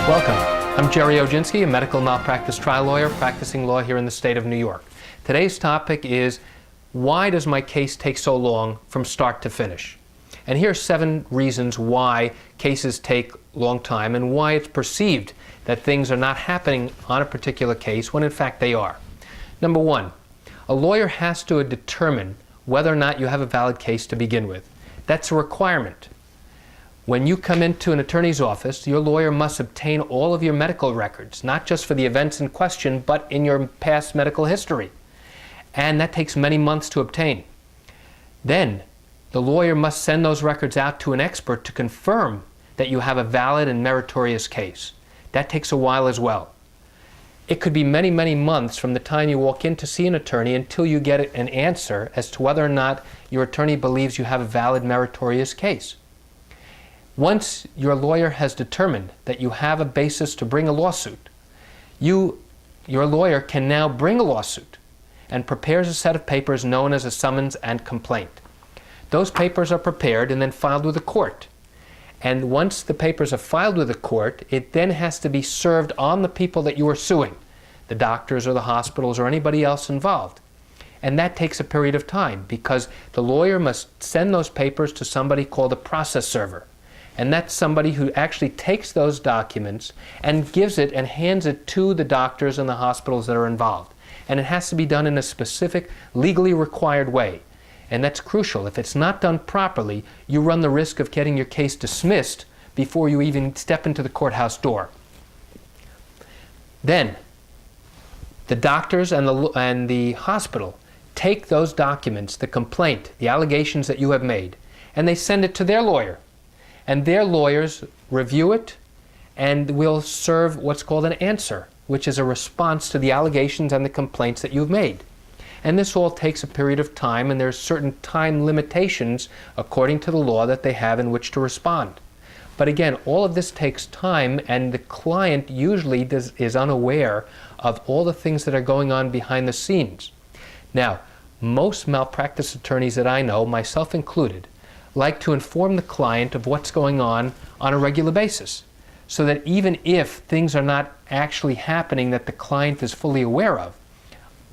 Welcome. I'm Gerry Oginski, a medical malpractice trial lawyer practicing law here in the state of New York. Today's topic is, why does my case take so long from start to finish? And here are 7 reasons why cases take a long time and why it's perceived that things are not happening on a particular case when in fact they are. Number 1, a lawyer has to determine whether or not you have a valid case to begin with. That's a requirement. When you come into an attorney's office, your lawyer must obtain all of your medical records, not just for the events in question, but in your past medical history. And that takes many months to obtain. Then, the lawyer must send those records out to an expert to confirm that you have a valid and meritorious case. That takes a while as well. It could be many, many months from the time you walk in to see an attorney until you get an answer as to whether or not your attorney believes you have a valid, meritorious case. Once your lawyer has determined that you have a basis to bring a lawsuit, your lawyer can now bring a lawsuit and prepares a set of papers known as a summons and complaint. Those papers are prepared and then filed with the court. And once the papers are filed with the court, it then has to be served on the people that you are suing, the doctors or the hospitals or anybody else involved. And that takes a period of time because the lawyer must send those papers to somebody called a process server. And that's somebody who actually takes those documents and gives it and hands it to the doctors and the hospitals that are involved. And it has to be done in a specific, legally required way. And that's crucial. If it's not done properly, you run the risk of getting your case dismissed before you even step into the courthouse door. Then, the doctors and the hospital take those documents, the complaint, the allegations that you have made, and they send it to their lawyer. And their lawyers review it and will serve what's called an answer, which is a response to the allegations and the complaints that you've made. And this all takes a period of time, and there's certain time limitations according to the law that they have in which to respond. But again, all of this takes time, and the client usually is unaware of all the things that are going on behind the scenes. Now, most malpractice attorneys that I know, myself included, like to inform the client of what's going on a regular basis, so that even if things are not actually happening that the client is fully aware of,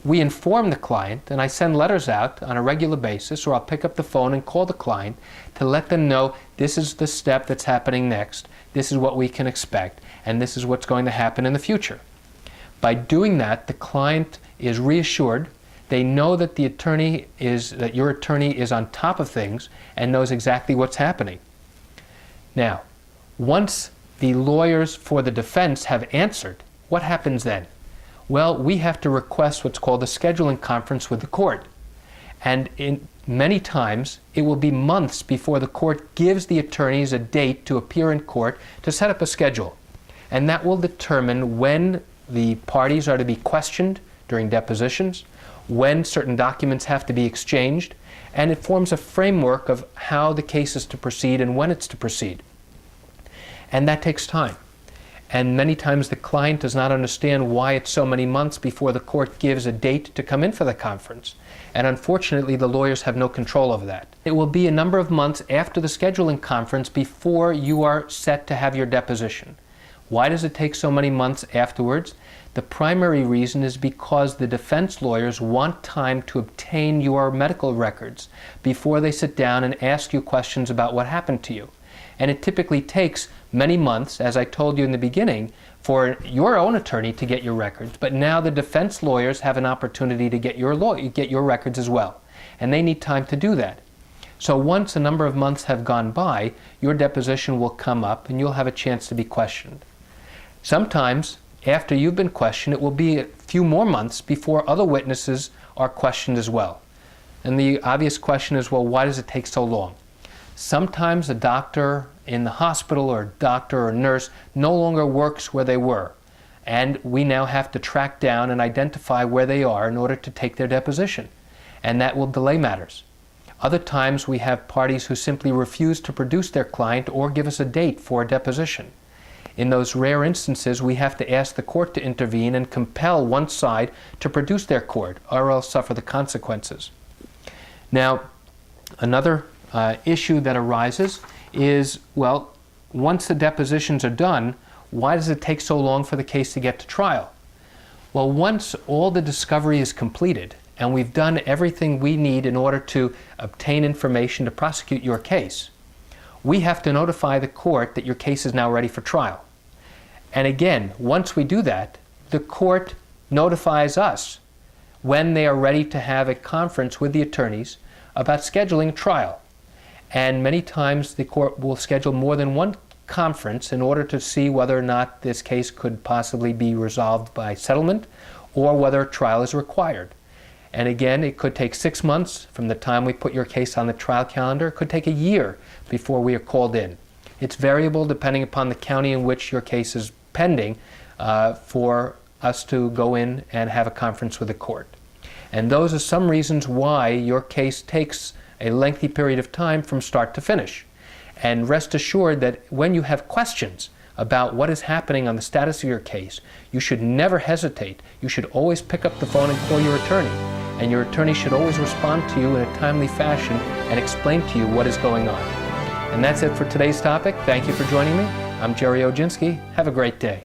we inform the client, and I send letters out on a regular basis, or I'll pick up the phone and call the client to let them know this is the step that's happening next, this is what we can expect, and this is what's going to happen in the future. By doing that, the client is reassured. They know that that your attorney is on top of things and knows exactly what's happening. Now, once the lawyers for the defense have answered, what happens then? Well, we have to request what's called a scheduling conference with the court. And many times, it will be months before the court gives the attorneys a date to appear in court to set up a schedule. And that will determine when the parties are to be questioned during depositions, when certain documents have to be exchanged, and it forms a framework of how the case is to proceed and when it's to proceed. And that takes time. And many times the client does not understand why it's so many months before the court gives a date to come in for the conference. And unfortunately, the lawyers have no control over that. It will be a number of months after the scheduling conference before you are set to have your deposition. Why does it take so many months afterwards? The primary reason is because the defense lawyers want time to obtain your medical records before they sit down and ask you questions about what happened to you. And it typically takes many months, as I told you in the beginning, for your own attorney to get your records. But now the defense lawyers have an opportunity to get your records as well. And they need time to do that. So once a number of months have gone by, your deposition will come up and you'll have a chance to be questioned. Sometimes, after you've been questioned, it will be a few more months before other witnesses are questioned as well. And the obvious question is, well, why does it take so long? Sometimes a doctor in the hospital or a doctor or nurse no longer works where they were. And we now have to track down and identify where they are in order to take their deposition. And that will delay matters. Other times we have parties who simply refuse to produce their client or give us a date for a deposition. In those rare instances, we have to ask the court to intervene and compel one side to produce their court, or else suffer the consequences. Now, another issue that arises is, well, once the depositions are done, Why does it take so long for the case to get to trial? Well, once all the discovery is completed and we've done everything we need in order to obtain information to prosecute your case, we have to notify the court that your case is now ready for trial. And again, once we do that, the court notifies us when they are ready to have a conference with the attorneys about scheduling trial. And many times the court will schedule more than one conference in order to see whether or not this case could possibly be resolved by settlement or whether a trial is required. And again, it could take 6 months from the time we put your case on the trial calendar. It could take a year before we are called in. It's variable depending upon the county in which your case is pending for us to go in and have a conference with the court. And those are some reasons why your case takes a lengthy period of time from start to finish. And rest assured that when you have questions about what is happening on the status of your case, you should never hesitate. You should always pick up the phone and call your attorney. And your attorney should always respond to you in a timely fashion and explain to you what is going on. And that's it for today's topic. Thank you for joining me. I'm Gerry Oginski. Have a great day.